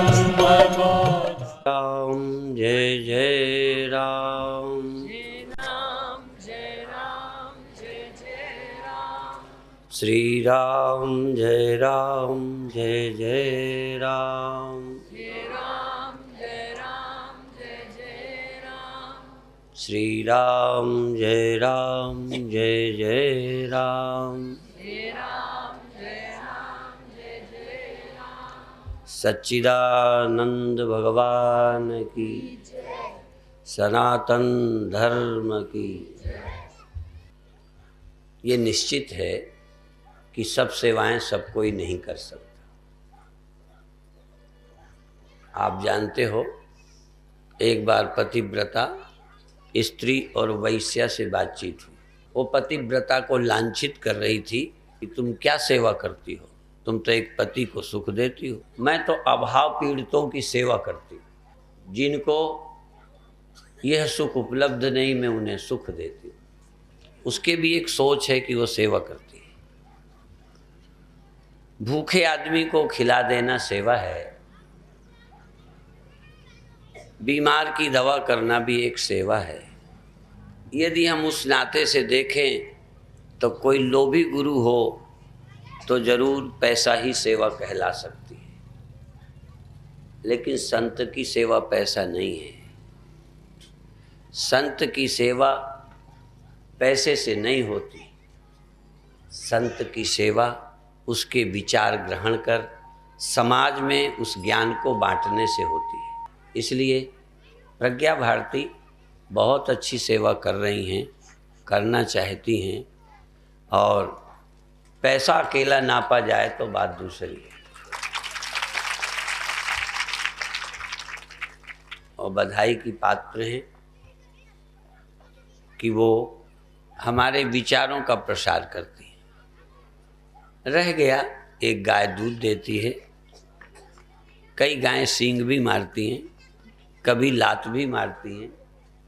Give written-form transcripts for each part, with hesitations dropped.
राम जय जय राम। श्री राम जय जय राम। श्री राम जय जय राम। सच्चिदानंद भगवान की, सनातन धर्म की। ये निश्चित है कि सब सेवाएं सब कोई नहीं कर सकता। आप जानते हो, एक बार पतिव्रता स्त्री और वैश्या से बातचीत हुई। वो पतिव्रता को लांछित कर रही थी कि तुम क्या सेवा करती हो, तुम तो एक पति को सुख देती हो। मैं तो अभाव पीड़ितों की सेवा करती हूँ, जिनको यह सुख उपलब्ध नहीं मैं उन्हें सुख देती हूँ। उसके भी एक सोच है कि वो सेवा करती है। भूखे आदमी को खिला देना सेवा है, बीमार की दवा करना भी एक सेवा है। यदि हम उस नाते से देखें तो कोई लोभी गुरु हो तो जरूर पैसा ही सेवा कहला सकती है, लेकिन संत की सेवा पैसा नहीं है। संत की सेवा पैसे से नहीं होती। संत की सेवा उसके विचार ग्रहण कर समाज में उस ज्ञान को बांटने से होती है। इसलिए प्रज्ञा भारती बहुत अच्छी सेवा कर रही हैं, करना चाहती हैं, और पैसा अकेला नापा जाए तो बात दूसरी है। और बधाई की पात्र हैं कि वो हमारे विचारों का प्रसार करती हैं। रह गया, एक गाय दूध देती है, कई गायें सींग भी मारती हैं, कभी लात भी मारती हैं,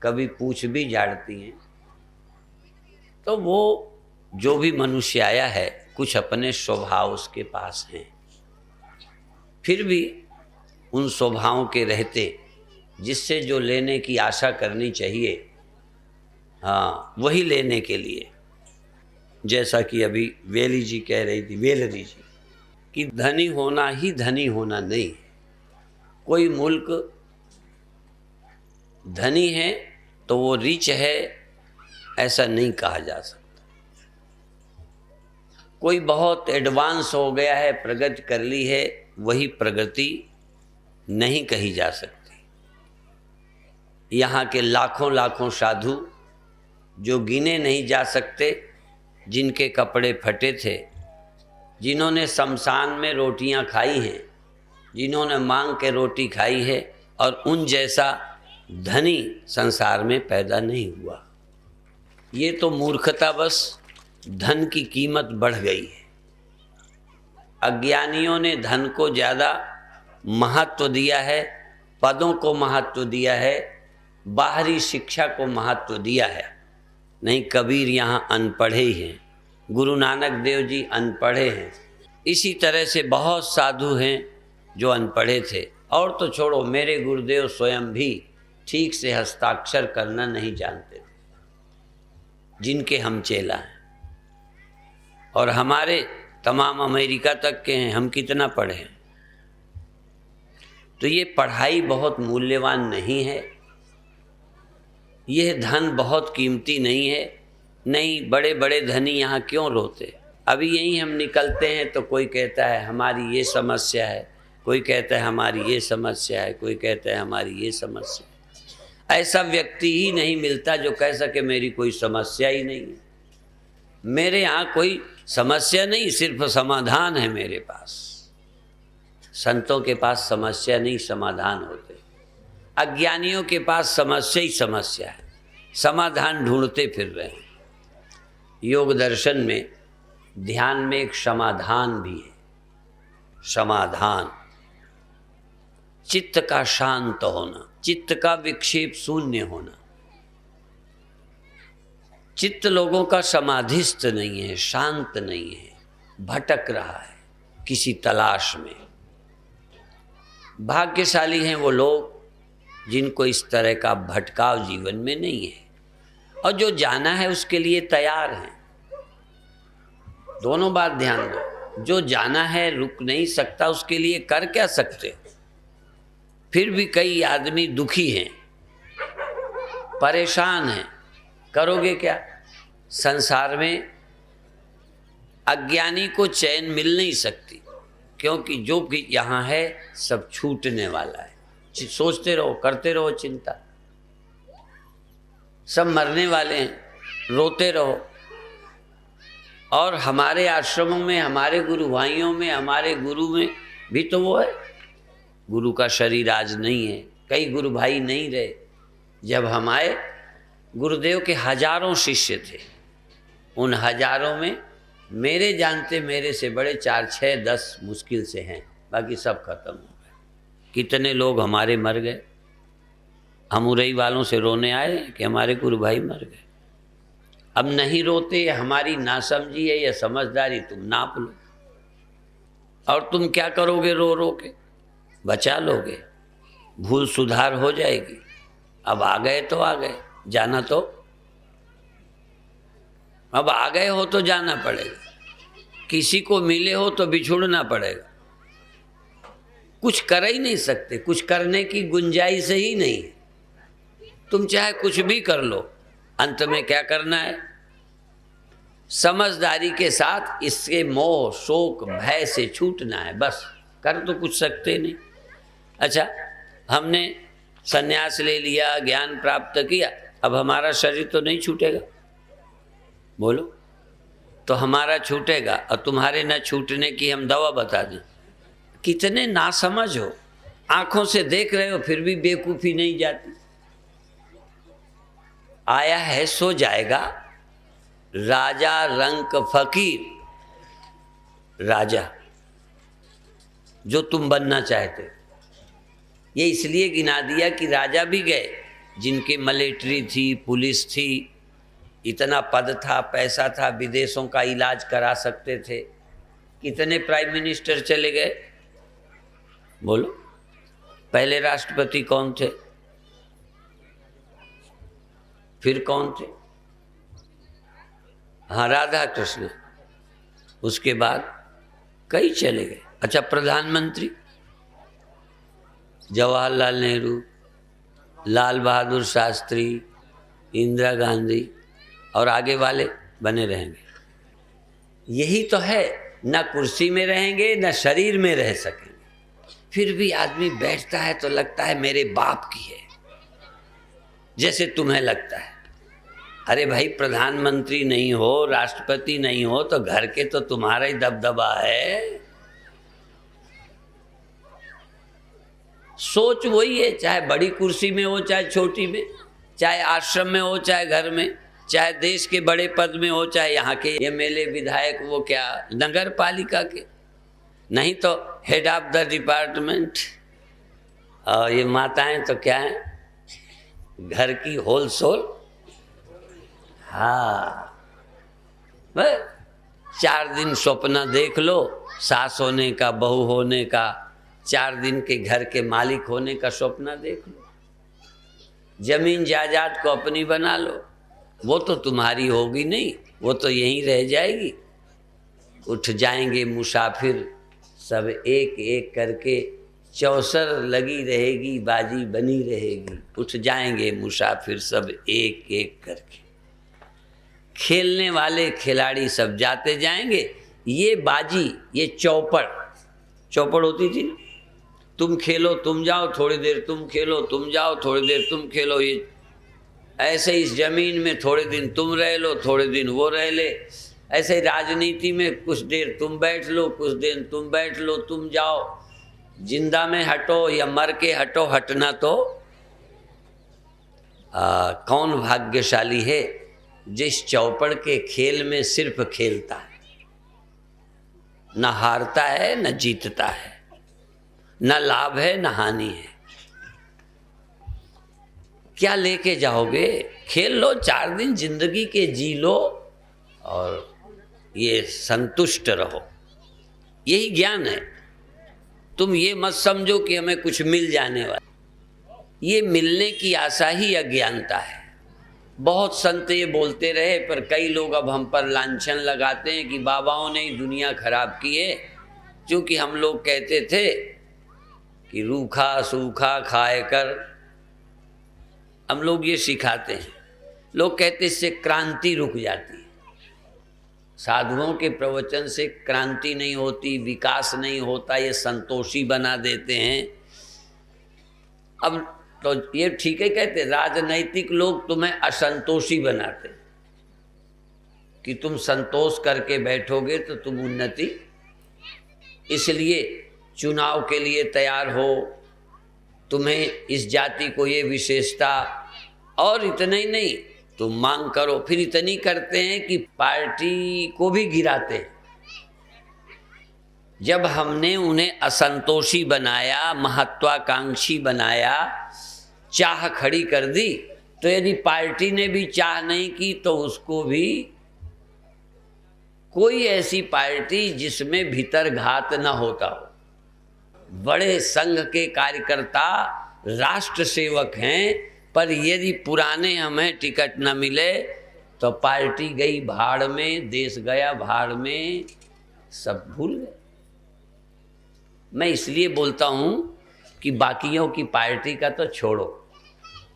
कभी पूंछ भी झाड़ती हैं। तो वो जो भी मनुष्य आया है, कुछ अपने स्वभाव उसके पास हैं। फिर भी उन स्वभावों के रहते जिससे जो लेने की आशा करनी चाहिए, हाँ, वही लेने के लिए। जैसा कि अभी वेली जी कह रही थी, वेलरी जी, कि धनी होना ही धनी होना नहीं। कोई मुल्क धनी है तो वो रिच है, ऐसा नहीं कहा जा सकता। कोई बहुत एडवांस हो गया है, प्रगति कर ली है, वही प्रगति नहीं कही जा सकती। यहाँ के लाखों लाखों साधु जो गिने नहीं जा सकते, जिनके कपड़े फटे थे, जिन्होंने शमशान में रोटियां खाई हैं, जिन्होंने मांग के रोटी खाई है, और उन जैसा धनी संसार में पैदा नहीं हुआ। ये तो मूर्खता, बस धन की कीमत बढ़ गई है। अज्ञानियों ने धन को ज़्यादा महत्व दिया है, पदों को महत्व दिया है, बाहरी शिक्षा को महत्व दिया है। नहीं, कबीर यहाँ अनपढ़े ही हैं, गुरु नानक देव जी अनपढ़े हैं, इसी तरह से बहुत साधु हैं जो अनपढ़े थे। और तो छोड़ो, मेरे गुरुदेव स्वयं भी ठीक से हस्ताक्षर करना नहीं जानते थे, जिनके हम चेला हैं। और हमारे तमाम अमेरिका तक के हैं, हम कितना पढ़े हैं। तो ये पढ़ाई बहुत मूल्यवान नहीं है, यह धन बहुत कीमती नहीं है। नहीं, बड़े बड़े धनी यहाँ क्यों रोते। अभी यहीं हम निकलते हैं तो कोई कहता है हमारी ये समस्या है, कोई कहता है हमारी ये समस्या है, कोई कहता है हमारी ये समस्या है। ऐसा व्यक्ति ही नहीं मिलता जो कह सके मेरी कोई समस्या ही नहीं है। मेरे यहाँ कोई समस्या नहीं, सिर्फ समाधान है मेरे पास। संतों के पास समस्या नहीं, समाधान होते। अज्ञानियों के पास समस्या ही समस्या है, समाधान ढूंढते फिर रहे हैं। योग दर्शन में ध्यान में एक समाधान भी है। समाधान, चित्त का शांत होना, चित्त का विक्षेप शून्य होना। चित्त लोगों का समाधिस्थ नहीं है, शांत नहीं है, भटक रहा है किसी तलाश में। भाग्यशाली हैं वो लोग जिनको इस तरह का भटकाव जीवन में नहीं है, और जो जाना है उसके लिए तैयार हैं। दोनों बात ध्यान दो, जो जाना है रुक नहीं सकता, उसके लिए कर क्या सकते। फिर भी कई आदमी दुखी हैं, परेशान हैं, करोगे क्या। संसार में अज्ञानी को चैन मिल नहीं सकती, क्योंकि जो भी यहाँ है सब छूटने वाला है। सोचते रहो, करते रहो चिंता, सब मरने वाले हैं, रोते रहो। और हमारे आश्रमों में, हमारे गुरु भाइयों में, हमारे गुरु में भी तो वो है। गुरु का शरीर आज नहीं है, कई गुरु भाई नहीं रहे। जब हम आए, गुरुदेव के हजारों शिष्य थे, उन हजारों में मेरे जानते मेरे से बड़े 4, 6, 10 मुश्किल से हैं, बाकी सब खत्म हो गए। कितने लोग हमारे मर गए। हम उरई वालों से रोने आए कि हमारे गुरु भाई मर गए। अब नहीं रोते, हमारी नासमझी है या समझदारी, तुम नाप लो। और तुम क्या करोगे रो रो के, बचा लोगे, भूल सुधार हो जाएगी। अब आ गए तो आ गए, जाना तो अब आ गए हो तो जाना पड़ेगा। किसी को मिले हो तो बिछुड़ना पड़ेगा। कुछ कर ही नहीं सकते, कुछ करने की गुंजाइश ही नहीं है। तुम चाहे कुछ भी कर लो, अंत में क्या करना है, समझदारी के साथ इसके मोह शोक भय से छूटना है, बस। कर तो कुछ सकते नहीं। अच्छा, हमने संन्यास ले लिया, ज्ञान प्राप्त किया, अब हमारा शरीर तो नहीं छूटेगा, बोलो। तो हमारा छूटेगा, और तुम्हारे न छूटने की हम दवा बता दें। कितने नासमझ हो, आंखों से देख रहे हो फिर भी बेवकूफ़ी नहीं जाती। आया है सो जाएगा, राजा रंक फकीर। राजा जो तुम बनना चाहते, ये इसलिए गिना दिया कि राजा भी गए जिनके मिलिट्री थी, पुलिस थी, इतना पद था, पैसा था, विदेशों का इलाज करा सकते थे। कितने प्राइम मिनिस्टर चले गए, बोलो। पहले राष्ट्रपति कौन थे, फिर कौन थे? हाँ, राधा कृष्ण। उसके बाद कई चले गए। अच्छा, प्रधानमंत्री जवाहरलाल नेहरू, लाल बहादुर शास्त्री, इंदिरा गांधी, और आगे वाले बने रहेंगे। यही तो है, ना कुर्सी में रहेंगे ना शरीर में रह सकेंगे। फिर भी आदमी बैठता है तो लगता है मेरे बाप की है, जैसे तुम्हें लगता है। अरे भाई, प्रधानमंत्री नहीं हो, राष्ट्रपति नहीं हो, तो घर के तो तुम्हारा ही दबदबा है। सोच वही है, चाहे बड़ी कुर्सी में हो चाहे छोटी में, चाहे आश्रम में हो चाहे घर में, चाहे देश के बड़े पद में हो चाहे यहाँ के एमएलए विधायक, वो क्या नगर पालिका के, नहीं तो हेड ऑफ द डिपार्टमेंट। और ये माताएं तो क्या है, घर की होलसेल। हाँ, 4 दिन स्वप्न देख लो, सास होने का, बहू होने का, 4 दिन के घर के मालिक होने का स्वप्न देख लो। जमीन जायदाद को अपनी बना लो, वो तो तुम्हारी होगी नहीं, वो तो यहीं रह जाएगी। उठ जाएंगे मुसाफिर सब एक एक करके, चौसर लगी रहेगी, बाजी बनी रहेगी। उठ जाएंगे मुसाफिर सब एक एक करके, खेलने वाले खिलाड़ी सब जाते जाएंगे। ये बाजी, ये चौपड़ होती थी ना, तुम खेलो तुम जाओ, थोड़ी देर तुम खेलो तुम जाओ, थोड़ी देर तुम खेलो। ये ऐसे इस जमीन में थोड़े दिन तुम रह लो, थोड़े दिन वो रह ले। ऐसे राजनीति में कुछ देर तुम बैठ लो, कुछ दिन तुम बैठ लो, तुम जाओ। जिंदा में हटो या मर के हटो, हटना तो कौन भाग्यशाली है जिस चौपड़ के खेल में सिर्फ खेलता है, न हारता है न जीतता है, न लाभ है न हानि है। क्या लेके जाओगे? खेल लो, 4 दिन जिंदगी के जी लो और ये संतुष्ट रहो। यही ज्ञान है। तुम ये मत समझो कि हमें कुछ मिल जाने वाला, ये मिलने की आशा ही अज्ञानता है। बहुत संत ये बोलते रहे, पर कई लोग अब हम पर लांछन लगाते हैं कि बाबाओं ने ही दुनिया खराब की है, क्योंकि हम लोग कहते थे कि रूखा सूखा खाए कर, हम लोग ये सिखाते हैं। लोग कहते इससे क्रांति रुक जाती है। साधुओं के प्रवचन से क्रांति नहीं होती, विकास नहीं होता, ये संतोषी बना देते हैं। अब तो ये ठीक है, कहते राजनैतिक लोग तुम्हें असंतोषी बनाते कि तुम संतोष करके बैठोगे तो तुम उन्नति, इसलिए चुनाव के लिए तैयार हो, तुम्हें इस जाति को ये विशेषता, और इतना ही नहीं तुम मांग करो। फिर इतनी करते हैं कि पार्टी को भी गिराते हैं। जब हमने उन्हें असंतोषी बनाया, महत्वाकांक्षी बनाया, चाह खड़ी कर दी, तो यदि पार्टी ने भी चाह नहीं की तो उसको भी कोई ऐसी पार्टी जिसमें भीतर घात न होता हो। बड़े संघ के कार्यकर्ता राष्ट्र सेवक हैं, पर यदि पुराने हमें टिकट न मिले तो पार्टी गई भाड़ में, देश गया भाड़ में, सब भूल गए। मैं इसलिए बोलता हूँ कि बाकियों की पार्टी का तो छोड़ो,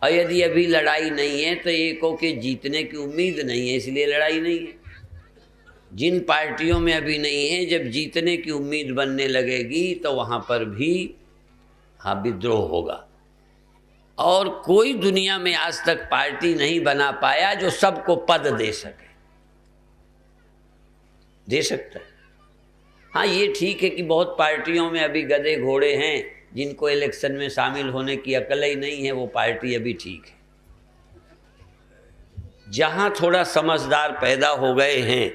और यदि अभी लड़ाई नहीं है तो एको के जीतने की उम्मीद नहीं है, इसलिए लड़ाई नहीं है। जिन पार्टियों में अभी नहीं है, जब जीतने की उम्मीद बनने लगेगी तो वहाँ पर भी विद्रोह होगा। और कोई दुनिया में आज तक पार्टी नहीं बना पाया जो सबको पद दे सके। दे सकता है, हाँ ये ठीक है कि बहुत पार्टियों में अभी गधे घोड़े हैं जिनको इलेक्शन में शामिल होने की अकल ही नहीं है, वो पार्टी अभी ठीक है। जहाँ थोड़ा समझदार पैदा हो गए हैं,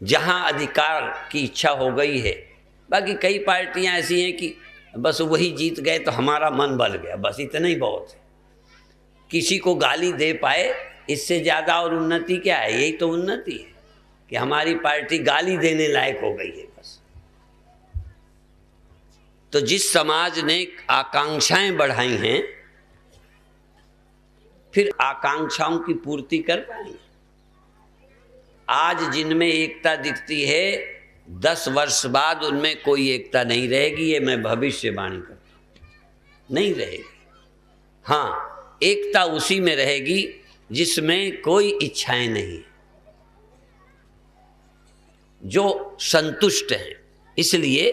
जहाँ अधिकार की इच्छा हो गई है, बाकी कई पार्टियां ऐसी हैं कि बस वही जीत गए तो हमारा मन बल गया, बस इतना ही बहुत है। किसी को गाली दे पाए, इससे ज़्यादा और उन्नति क्या है? यही तो उन्नति है कि हमारी पार्टी गाली देने लायक हो गई है बस। तो जिस समाज ने आकांक्षाएं बढ़ाई हैं, फिर आकांक्षाओं की पूर्ति कर पाएंगे। आज जिनमें एकता दिखती है, 10 वर्ष बाद उनमें कोई एकता नहीं रहेगी, ये मैं भविष्यवाणी करता हूँ, नहीं रहेगी। हाँ, एकता उसी में रहेगी जिसमें कोई इच्छाएं नहीं, जो संतुष्ट है। इसलिए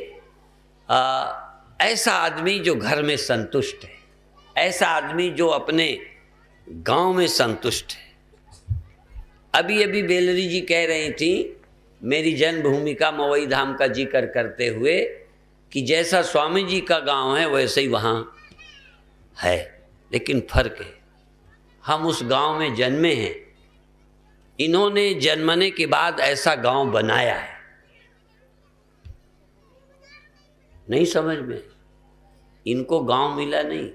ऐसा आदमी जो घर में संतुष्ट है, ऐसा आदमी जो अपने गांव में संतुष्ट है। अभी अभी बेलरी जी कह रही थी मेरी जन्मभूमि का, मवई धाम का जिक्र करते हुए, कि जैसा स्वामी जी का गांव है वैसे ही वहाँ है, लेकिन फर्क है, हम उस गांव में जन्मे हैं, इन्होंने जन्मने के बाद ऐसा गांव बनाया है। नहीं समझ में, इनको गांव मिला नहीं,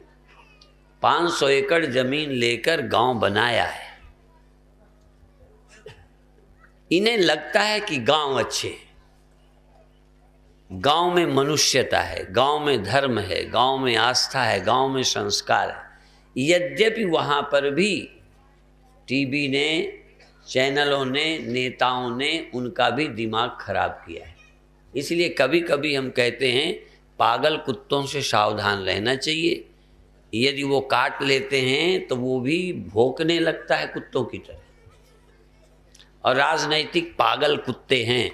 500 एकड़ जमीन लेकर गांव बनाया है। इन्हें लगता है कि गांव अच्छे, गांव में मनुष्यता है, गांव में धर्म है, गांव में आस्था है, गांव में संस्कार है। यद्यपि वहाँ पर भी टीवी ने, चैनलों ने, नेताओं ने उनका भी दिमाग खराब किया है। इसलिए कभी कभी हम कहते हैं पागल कुत्तों से सावधान रहना चाहिए। यदि वो काट लेते हैं तो वो भी भौंकने लगता है कुत्तों की तरह। और राजनैतिक पागल कुत्ते हैं,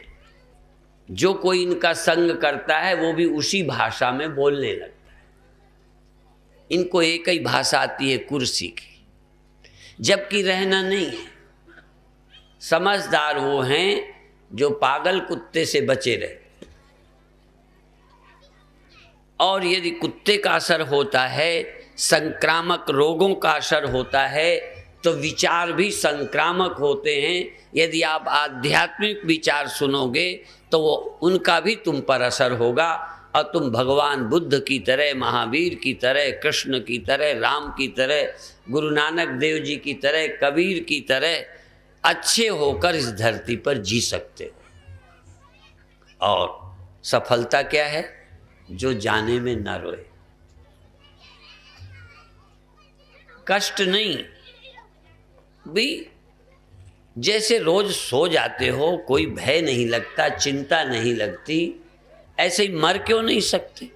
जो कोई इनका संग करता है वो भी उसी भाषा में बोलने लगता है। इनको एक ही भाषा आती है, कुर्सी की, जबकि रहना नहीं है। समझदार वो हैं जो पागल कुत्ते से बचे रहे। और यदि कुत्ते का असर होता है, संक्रामक रोगों का असर होता है, तो विचार भी संक्रामक होते हैं। यदि आप आध्यात्मिक विचार सुनोगे तो वो उनका भी तुम पर असर होगा, और तुम भगवान बुद्ध की तरह, महावीर की तरह, कृष्ण की तरह, राम की तरह, गुरु नानक देव जी की तरह, कबीर की तरह अच्छे होकर इस धरती पर जी सकते हो। और सफलता क्या है? जो जाने में न रोए। कष्ट नहीं भी, जैसे रोज सो जाते हो, कोई भय नहीं लगता, चिंता नहीं लगती, ऐसे ही मर क्यों नहीं सकते?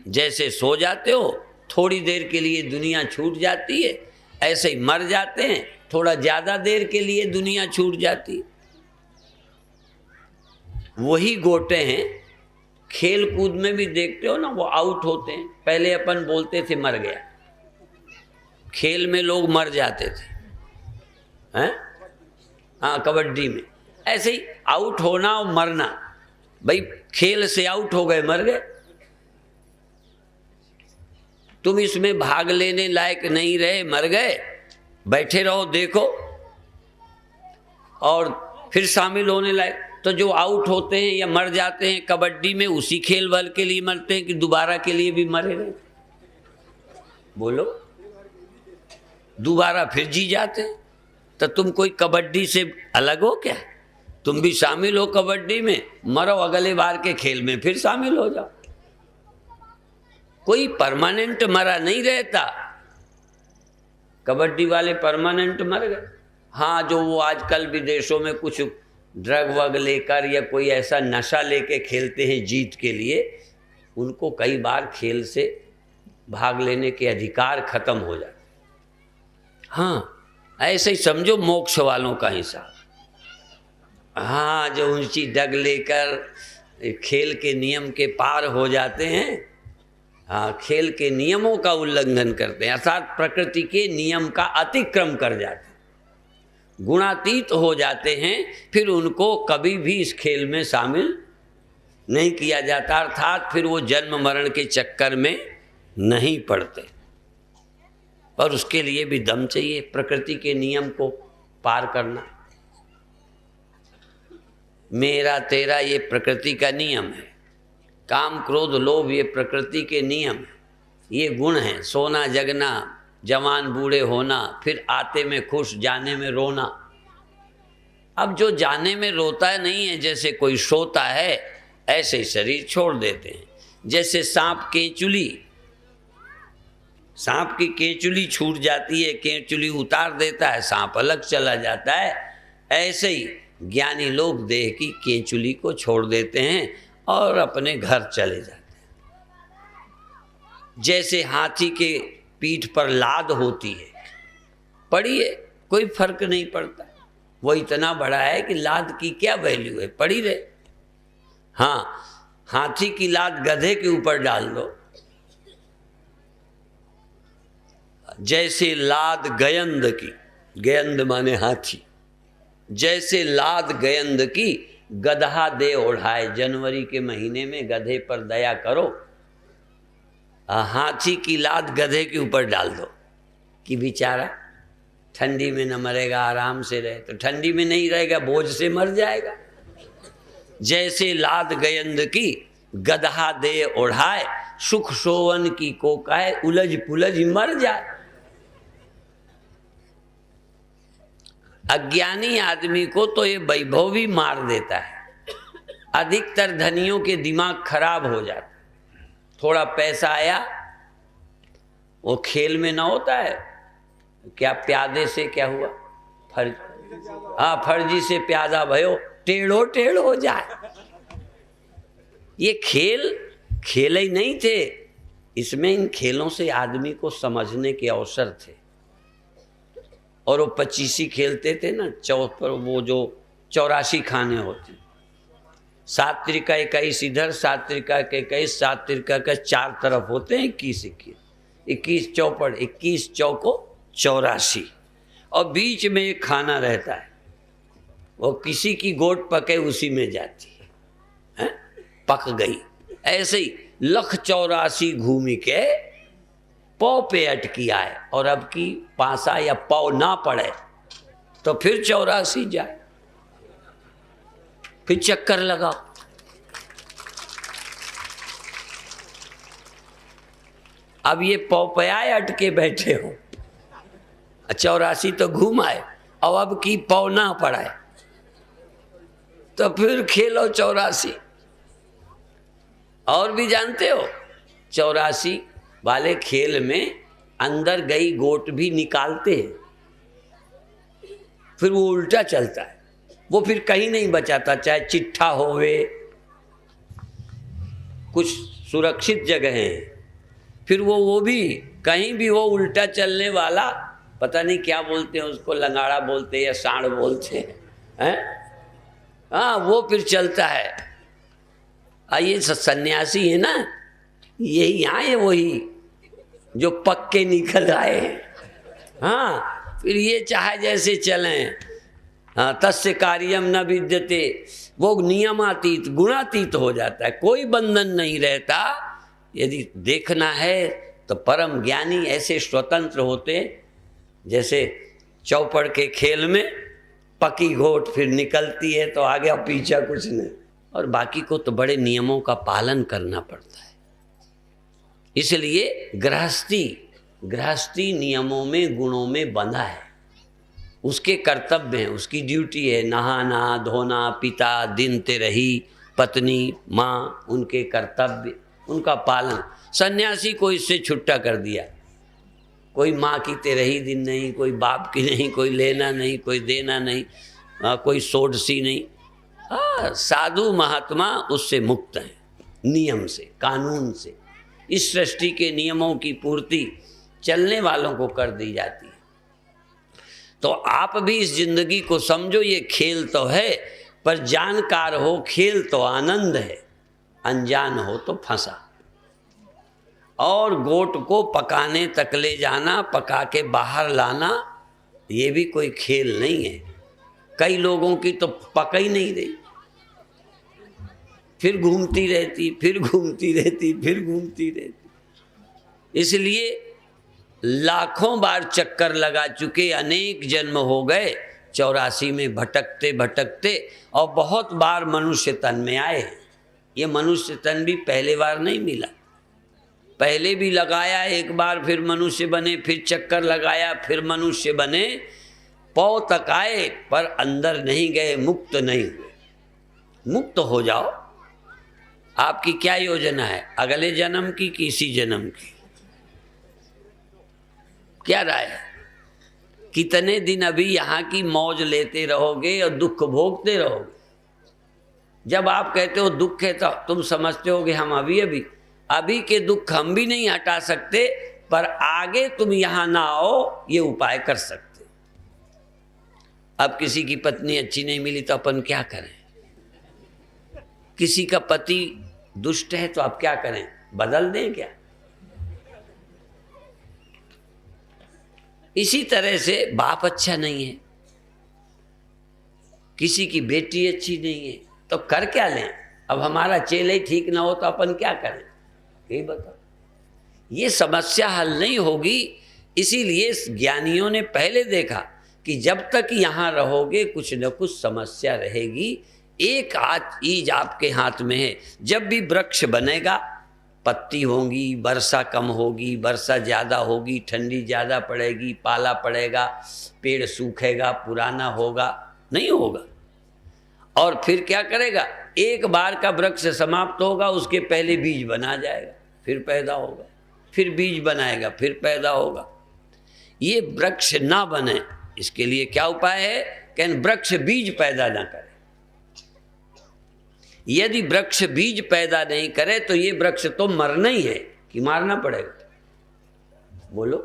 जैसे सो जाते हो, थोड़ी देर के लिए दुनिया छूट जाती है, ऐसे ही मर जाते हैं, थोड़ा ज्यादा देर के लिए दुनिया छूट जाती है। वही गोटे हैं, खेल कूद में भी देखते हो ना, वो आउट होते हैं। पहले अपन बोलते थे मर गया, खेल में लोग मर जाते थे, हैं? हाँ, कबड्डी में ऐसे ही आउट होना और मरना। भाई खेल से आउट हो गए, मर गए। तुम इसमें भाग लेने लायक नहीं रहे, मर गए। बैठे रहो, देखो, और फिर शामिल होने लायक। तो जो आउट होते हैं या मर जाते हैं कबड्डी में, उसी खेल बल के लिए मरते हैं कि दोबारा के लिए भी मरे रहे? बोलो, दोबारा फिर जी जाते हैं। तो तुम कोई कबड्डी से अलग हो क्या? तुम भी शामिल हो कबड्डी में, मरो, अगले बार के खेल में फिर शामिल हो जाओ। कोई परमानेंट मरा नहीं रहता। कबड्डी वाले परमानेंट मर गए। हाँ, जो वो आजकल विदेशों में कुछ ड्रग वग लेकर या कोई ऐसा नशा लेके खेलते हैं जीत के लिए, उनको कई बार खेल से भाग लेने के अधिकार खत्म हो जाते। हाँ, ऐसे ही समझो मोक्ष वालों का हिसाब। हाँ, जो ऊंची डग लेकर खेल के नियम के पार हो जाते हैं, हाँ, खेल के नियमों का उल्लंघन करते हैं, अर्थात प्रकृति के नियम का अतिक्रम कर जाते हैं, गुणातीत हो जाते हैं, फिर उनको कभी भी इस खेल में शामिल नहीं किया जाता, अर्थात फिर वो जन्म मरण के चक्कर में नहीं पड़ते। और उसके लिए भी दम चाहिए, प्रकृति के नियम को पार करना। मेरा तेरा ये प्रकृति का नियम है, काम क्रोध लोभ ये प्रकृति के नियम है, ये गुण है। सोना जगना, जवान बूढ़े होना, फिर आते में खुश, जाने में रोना। अब जो जाने में रोता नहीं है, जैसे कोई सोता है, ऐसे ही शरीर छोड़ देते हैं। जैसे सांप केंचुली, सांप की केंचुली छूट जाती है, केंचुली उतार देता है, सांप अलग चला जाता है। ऐसे ही ज्ञानी लोग देह की केंचुली को छोड़ देते हैं और अपने घर चले जाते हैं। जैसे हाथी के पीठ पर लाद होती है, पड़ी है, कोई फर्क नहीं पड़ता, वो इतना बड़ा है कि लाद की क्या वैल्यू है, पड़ी रहे। हाँ, हाथी की लाद गधे के ऊपर डाल दो, जैसे लाद गयंद की, गयंद माने हाथी, जैसे लाद गयंद की गधा दे ओढ़ाए। जनवरी के महीने में गधे पर दया करो, हाथी की लाद गधे के ऊपर डाल दो कि बेचारा ठंडी में न मरेगा, आराम से रहे। तो ठंडी में नहीं रहेगा, बोझ से मर जाएगा। जैसे लाद गयंद की गधा दे ओढ़ाए, सुख सोवन की कोकाए, उलझ पुलझ मर जाए। अज्ञानी आदमी को तो ये वैभव भी मार देता है। अधिकतर धनियों के दिमाग खराब हो जाता है। थोड़ा पैसा आया, वो खेल में ना होता है क्या, प्यादे से क्या हुआ, फर्जी से प्यादा भयो, टेढ़ो टेढ़ हो जाए। ये खेल ही नहीं थे, इसमें इन खेलों से आदमी को समझने के अवसर थे। और वो 25 खेलते थे ना चौथ पर, वो जो 84 खाने होते, 7 त्रिका 21 इधर, 7 त्रिका 21, 7 त्रिका का 4 तरफ होते हैं, 21 21 चौपड़, 21 चौको 84, और बीच में एक खाना रहता है, वो किसी की गोट पके उसी में जाती है, पक गई। ऐसे ही 184 घूमी के पौ पे अटकी आए, और अब की पासा या पौ ना पड़े तो फिर 84 जाए, फिर चक्कर लगाओ। अब ये पौ पे आए, अटके बैठे हो, 84 तो घूम आए, और अब की पौ ना पड़ाए तो फिर खेलो 84। और भी जानते हो, 84 वाले खेल में अंदर गई गोट भी निकालते हैं, फिर वो उल्टा चलता है, वो फिर कहीं नहीं बचाता, चाहे चिट्ठा होवे, कुछ सुरक्षित जगह हैं, फिर वो भी कहीं भी वो उल्टा चलने वाला, पता नहीं क्या बोलते हैं उसको, लंगाड़ा बोलते हैं या सांड बोलते हैं, हाँ वो फिर चलता है। ये सन्यासी है ना, यही यहाँ है वही जो पक्के निकल आए हैं। हाँ फिर ये चाहे जैसे चलें, हाँ तस्य कार्यम न विद्यते, वो नियमातीत गुणातीत हो जाता है, कोई बंधन नहीं रहता। यदि देखना है तो परम ज्ञानी ऐसे स्वतंत्र होते जैसे चौपड़ के खेल में पकी घोट फिर निकलती है तो आगे और पीछे कुछ नहीं, और बाकी को तो बड़े नियमों का पालन करना पड़ता है। इसलिए गृहस्थी नियमों में गुणों में बंधा है, उसके कर्तव्य हैं, उसकी ड्यूटी है, नहाना धोना, पिता दिन तेरही, पत्नी माँ, उनके कर्तव्य, उनका पालन। सन्यासी को इससे छुट्टा कर दिया, कोई माँ की तेरही दिन नहीं, कोई बाप की नहीं, कोई लेना नहीं, कोई देना नहीं, कोई सोडसी नहीं। साधु महात्मा उससे मुक्त हैं, नियम से, कानून से। इस सृष्टि के नियमों की पूर्ति चलने वालों को कर दी जाती है। तो आप भी इस जिंदगी को समझो, ये खेल तो है, पर जानकार हो खेल तो आनंद है, अनजान हो तो फंसा। और गोट को पकाने तक ले जाना, पका के बाहर लाना, ये भी कोई खेल नहीं है। कई लोगों की तो पक ही नहीं रही, फिर घूमती रहती, फिर घूमती रहती, फिर घूमती रहती। इसलिए लाखों बार चक्कर लगा चुके, अनेक जन्म हो गए 84 में भटकते भटकते, और बहुत बार मनुष्य तन में आए। ये मनुष्य तन भी पहले बार नहीं मिला, पहले भी लगाया एक बार, फिर मनुष्य बने, फिर चक्कर लगाया, फिर मनुष्य बने, पौ तक आए पर अंदर नहीं गए, मुक्त नहीं हुए। मुक्त हो जाओ। आपकी क्या योजना है, अगले जन्म की कि इसी जन्म की? क्या राय है? कितने दिन अभी यहाँ की मौज लेते रहोगे और दुख भोगते रहोगे? जब आप कहते हो दुख है तो तुम समझते होगे हम अभी के दुख हम भी नहीं हटा सकते, पर आगे तुम यहाँ ना आओ ये उपाय कर सकते। अब किसी की पत्नी अच्छी नहीं मिली तो अपन क्या करें? किसी का पति दुष्ट है तो आप क्या करें, बदल दें क्या? इसी तरह से बाप अच्छा नहीं है, किसी की बेटी अच्छी नहीं है, तो कर क्या लें? अब हमारा चेला ही ठीक ना हो तो अपन क्या करें? ये बताओ। ये समस्या हल नहीं होगी। इसीलिए ज्ञानियों ने पहले देखा कि जब तक यहाँ रहोगे कुछ न कुछ समस्या रहेगी। एक चीज आपके हाथ में है, जब भी वृक्ष बनेगा पत्ती होंगी, वर्षा कम होगी, वर्षा ज़्यादा होगी, ठंडी ज़्यादा पड़ेगी, पाला पड़ेगा, पेड़ सूखेगा, पुराना होगा, नहीं होगा। और फिर क्या करेगा, एक बार का वृक्ष समाप्त होगा, उसके पहले बीज बना जाएगा, फिर पैदा होगा, फिर बीज बनाएगा, फिर पैदा होगा। ये वृक्ष ना बने इसके लिए क्या उपाय है? कि वृक्ष बीज पैदा ना करे। यदि वृक्ष बीज पैदा नहीं करे तो ये वृक्ष तो मरना ही है कि मारना पड़ेगा? बोलो,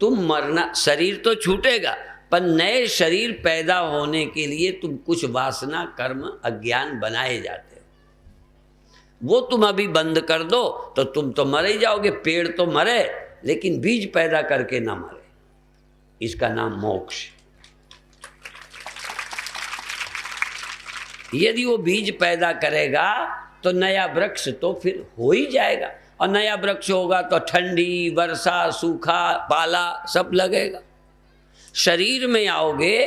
तुम मरना, शरीर तो छूटेगा, पर नए शरीर पैदा होने के लिए तुम कुछ वासना, कर्म, अज्ञान बनाए जाते हो, वो तुम अभी बंद कर दो तो तुम तो मर ही जाओगे। पेड़ तो मरे लेकिन बीज पैदा करके ना मरे, इसका नाम मोक्ष। यदि वो बीज पैदा करेगा तो नया वृक्ष तो फिर हो ही जाएगा, और नया वृक्ष होगा तो ठंडी, वर्षा, सूखा, पाला सब लगेगा। शरीर में आओगे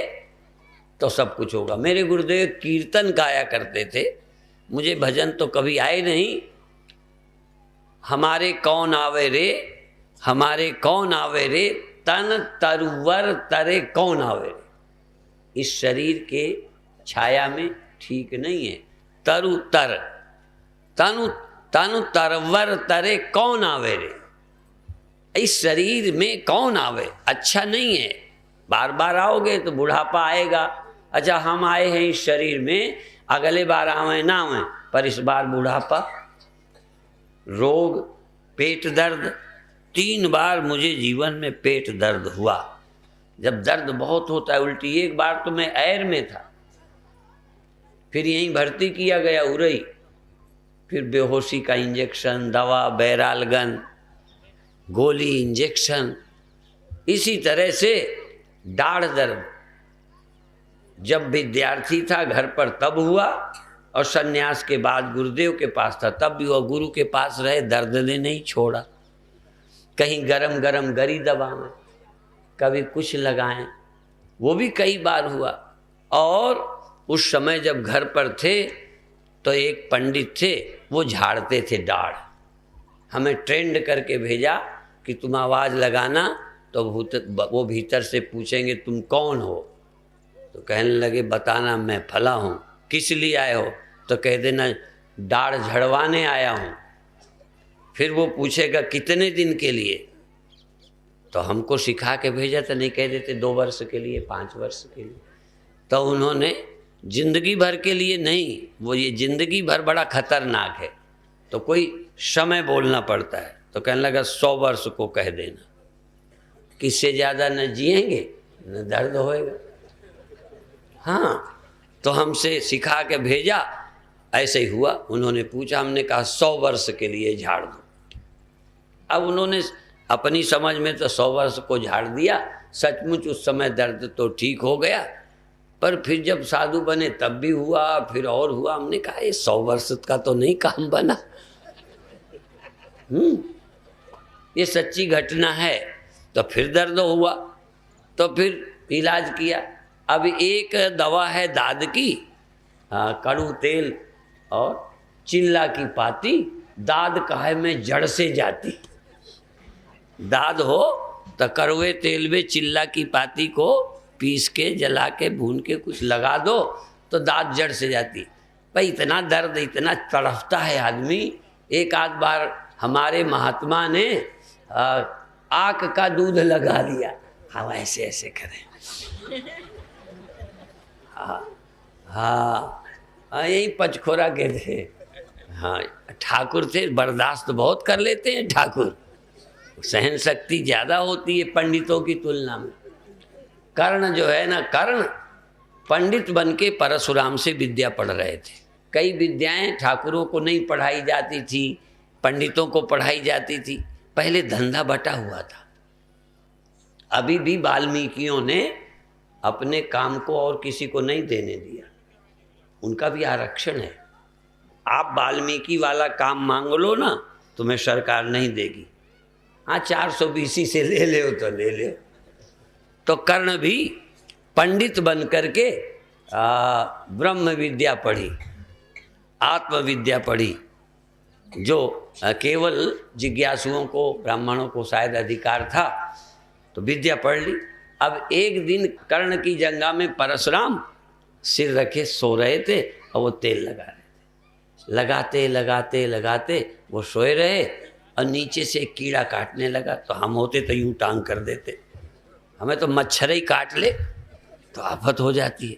तो सब कुछ होगा। मेरे गुरुदेव कीर्तन गाया करते थे, मुझे भजन तो कभी आए नहीं। हमारे कौन आवे रे, हमारे कौन आवे रे, तन तरुवर तरे कौन आवे रे। इस शरीर के छाया में ठीक नहीं है, तरु तर, तानु तानु तरवर तरे कौन आवे रे, इस शरीर में कौन आवे, अच्छा नहीं है। बार बार आओगे तो बुढ़ापा आएगा। अच्छा हम आए हैं इस शरीर में, अगले बार आवे ना आवे, पर इस बार बुढ़ापा, रोग, पेट दर्द। 3 बार मुझे जीवन में पेट दर्द हुआ। जब दर्द बहुत होता है उल्टी, एक बार तो मैं ऐर में था, फिर यहीं भर्ती किया गया उरई, फिर बेहोशी का इंजेक्शन, दवा, बैरालगन, गोली, इंजेक्शन। इसी तरह से दाढ़ दर्द जब विद्यार्थी था घर पर तब हुआ, और सन्यास के बाद गुरुदेव के पास था तब भी हुआ। गुरु के पास रहे, दर्द ने नहीं छोड़ा। कहीं गरम गरम गरी दबाएं, कभी कुछ लगाएं, वो भी कई बार हुआ। और उस समय जब घर पर थे तो एक पंडित थे, वो झाड़ते थे दाढ़। हमें ट्रेंड करके भेजा कि तुम आवाज़ लगाना तो वो भीतर से पूछेंगे तुम कौन हो, तो कहने लगे बताना मैं फला हूँ। किस लिए आए हो, तो कह देना दाढ़ झड़वाने आया हूँ। फिर वो पूछेगा कितने दिन के लिए, तो हमको सिखा के भेजा, तो नहीं कह देते 2 वर्ष के लिए, 5 वर्ष के लिए। तो उन्होंने जिंदगी भर के लिए नहीं, वो ये जिंदगी भर बड़ा खतरनाक है, तो कोई समय बोलना पड़ता है। तो कहने लगा 100 वर्ष को कह देना, किससे ज़्यादा न जिएंगे न दर्द होएगा। हाँ, तो हमसे सिखा के भेजा, ऐसे ही हुआ। उन्होंने पूछा, हमने कहा 100 वर्ष के लिए झाड़ दो। अब उन्होंने अपनी समझ में तो 100 वर्ष को झाड़ दिया। सचमुच उस समय दर्द तो ठीक हो गया, पर फिर जब साधु बने तब भी हुआ, फिर और हुआ। हमने कहा ये 100 वर्ष का तो नहीं काम बना। ये सच्ची घटना है। तो फिर दर्द हुआ, तो फिर इलाज किया। अब एक दवा है दाद की, कड़ू तेल और चिल्ला की पाती। दाद काहे में जड़ से जाती, दाद हो तो कड़वे तेल में चिल्ला की पाती को पीस के जला के भून के कुछ लगा दो तो दाद जड़ से जाती। भाई इतना दर्द, इतना तड़फता है आदमी। एक आध बार हमारे महात्मा ने आक का दूध लगा दिया। हाँ ऐसे ऐसे करें। हाँ यही पचखोरा के थे। हाँ ठाकुर थे, बर्दाश्त बहुत कर लेते हैं ठाकुर, सहन शक्ति ज़्यादा होती है पंडितों की तुलना में। कर्ण जो है ना, कर्ण पंडित बन के परशुराम से विद्या पढ़ रहे थे। कई विद्याएं ठाकुरों को नहीं पढ़ाई जाती थी, पंडितों को पढ़ाई जाती थी। पहले धंधा बटा हुआ था। अभी भी वाल्मीकियों ने अपने काम को और किसी को नहीं देने दिया, उनका भी आरक्षण है। आप वाल्मीकि वाला काम मांग लो ना, तुम्हें सरकार नहीं देगी। हाँ 420 से ले ले तो ले ले। तो कर्ण भी पंडित बन करके ब्रह्म विद्या पढ़ी, आत्मविद्या पढ़ी, जो केवल जिज्ञासुओं को, ब्राह्मणों को शायद अधिकार था, तो विद्या पढ़ ली। अब एक दिन कर्ण की जंगा में परशुराम सिर रखे सो रहे थे और वो तेल लगा रहे थे। लगाते लगाते लगाते वो सोए रहे और नीचे से एक कीड़ा काटने लगा। तो हम होते तो यूं टांग कर देते, हमें तो मच्छर ही काट ले तो आफत हो जाती है।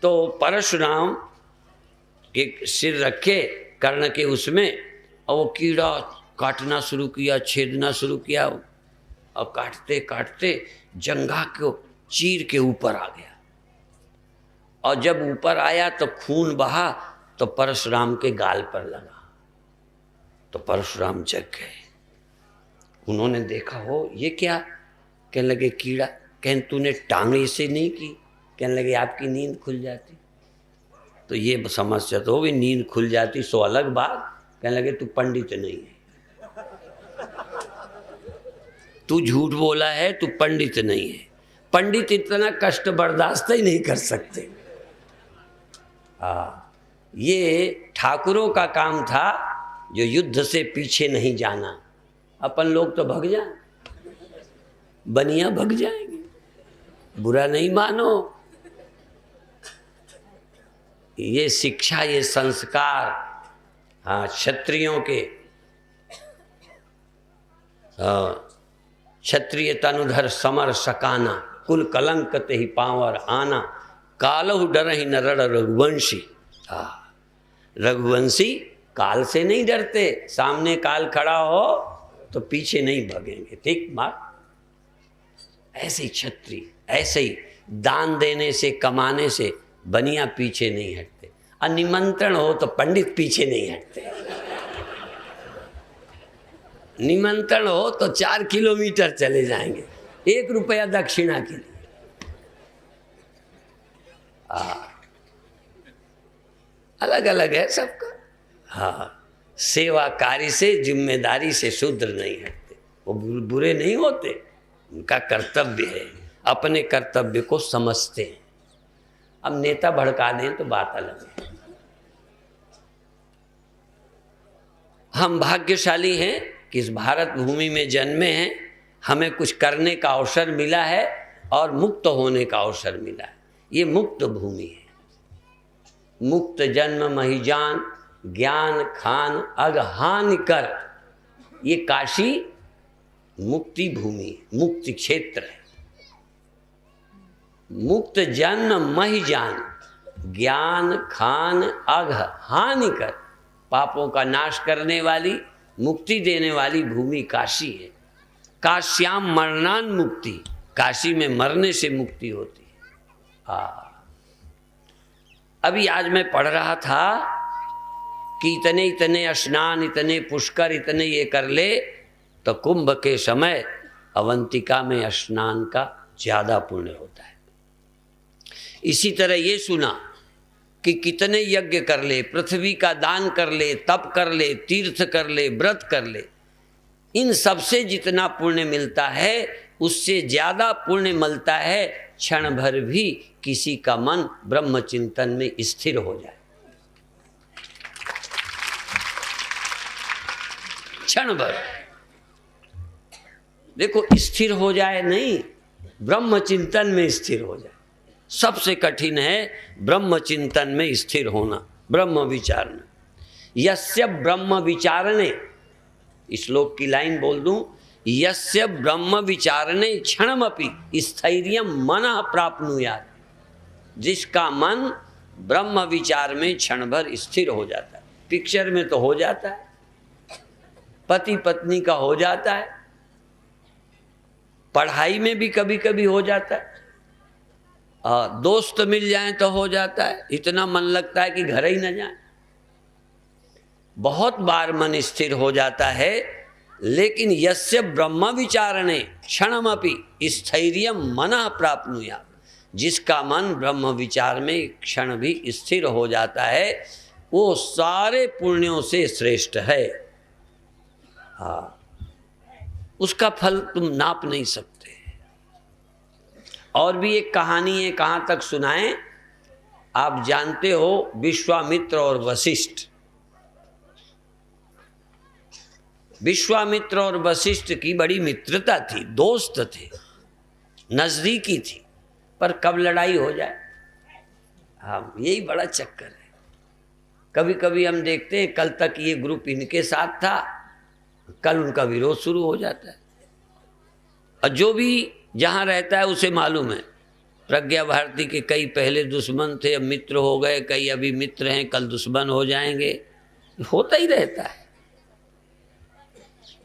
तो परशुराम के सिर रखे कर्ण के उसमें, और वो कीड़ा काटना शुरू किया, छेदना शुरू किया, और काटते काटते जंघा को चीर के ऊपर आ गया। और जब ऊपर आया तो खून बहा, तो परशुराम के गाल पर लगा। तो परशुराम जग गए। उन्होंने देखा, हो ये क्या? कहने लगे कीड़ा। कहने तूने टांग इसे नहीं की? कहने लगे आपकी नींद खुल जाती। तो ये समस्या तो भी नींद खुल जाती सो अलग बात। कहने लगे तू पंडित नहीं है, तू झूठ बोला है, तू पंडित नहीं है। पंडित इतना कष्ट बर्दाश्त ही नहीं कर सकते। ये ठाकुरों का काम था जो युद्ध से पीछे नहीं जाना। अपन लोग तो भग जाए, बनिया भग जाएंगे, बुरा नहीं मानो। ये शिक्षा, ये संस्कार, हाँ, क्षत्रियों के क्षत्रिय तनुधर समर सकाना, कुल कलंक ते ही पावर आना, कालहु डर ही नरड़ रघुवंशी। रघुवंशी काल से नहीं डरते, सामने काल खड़ा हो तो पीछे नहीं भगेंगे। ठीक बात। ऐसे ही क्षत्रिय, ऐसे ही दान देने से कमाने से बनिया पीछे नहीं हटते, और निमंत्रण हो तो पंडित पीछे नहीं हटते। निमंत्रण हो तो 4 किलोमीटर चले जाएंगे 1 रुपया दक्षिणा के लिए। अलग अलग है सबका। हाँ, सेवा कार्य से, जिम्मेदारी से शूद्र नहीं हटते। वो बुरे नहीं होते, उनका कर्तव्य है, अपने कर्तव्य को समझते हैं। अब नेता भड़का दें तो बात अलग है। हम भाग्यशाली हैं कि इस भारत भूमि में जन्मे हैं, हमें कुछ करने का अवसर मिला है और मुक्त होने का अवसर मिला है। ये मुक्त भूमि है। मुक्त जन्म महिजान, ज्ञान खान अगहान कर। ये काशी मुक्ति भूमि, मुक्ति क्षेत्र है। मुक्त जन्म महिजान, ज्ञान खान अघ हानि कर। पापों का नाश करने वाली, मुक्ति देने वाली भूमि काशी है। काश्याम मरणान मुक्ति, काशी में मरने से मुक्ति होती है। अभी आज मैं पढ़ रहा था कि इतने इतने स्नान, इतने पुष्कर, इतने ये कर ले तो कुंभ के समय अवंतिका में स्नान का ज़्यादा पुण्य होता है। इसी तरह ये सुना कि कितने यज्ञ कर ले, पृथ्वी का दान कर ले, तप कर ले, तीर्थ कर ले, व्रत कर ले, इन सब से जितना पुण्य मिलता है उससे ज़्यादा पुण्य मिलता है क्षण भर भी किसी का मन ब्रह्म चिंतन में स्थिर हो जाए। क्षण भर, देखो, स्थिर हो जाए नहीं, ब्रह्म चिंतन में स्थिर हो जाए। सबसे कठिन है ब्रह्म चिंतन में स्थिर होना, ब्रह्म विचारना। यस्य ब्रह्म विचारणे, श्लोक की लाइन बोल दूं, यस्य ब्रह्म विचारणे क्षणमपि स्थैर्यं मनः प्राप्नुयात्। जिसका मन ब्रह्म विचार में क्षण भर स्थिर हो जाता है। पिक्चर में तो हो जाता है, पति पत्नी का हो जाता है, पढ़ाई में भी कभी कभी हो जाता है, दोस्त मिल जाए तो हो जाता है। इतना मन लगता है कि घर ही न जाए। बहुत बार मन स्थिर हो जाता है, लेकिन यस्य ब्रह्म विचारणे क्षणमपि स्थैर्यं मनः प्राप्नुयात्। जिसका मन ब्रह्म विचार में क्षण भी स्थिर हो जाता है, वो सारे पुण्यों से श्रेष्ठ है। हाँ, उसका फल तुम नाप नहीं सकते। और भी एक कहानी है, कहाँ तक सुनाएं? आप जानते हो विश्वामित्र और वशिष्ठ। विश्वामित्र और वशिष्ठ की बड़ी मित्रता थी, दोस्त थे, नजदीकी थी, पर कब लड़ाई हो जाए, हाँ, यही बड़ा चक्कर है। कभी कभी हम देखते हैं कल तक ये ग्रुप इनके साथ था, कल उनका विरोध शुरू हो जाता है। और जो भी जहाँ रहता है उसे मालूम है, प्रज्ञा भारती के कई पहले दुश्मन थे, अब मित्र हो गए, कई अभी मित्र हैं, कल दुश्मन हो जाएंगे, होता ही रहता है।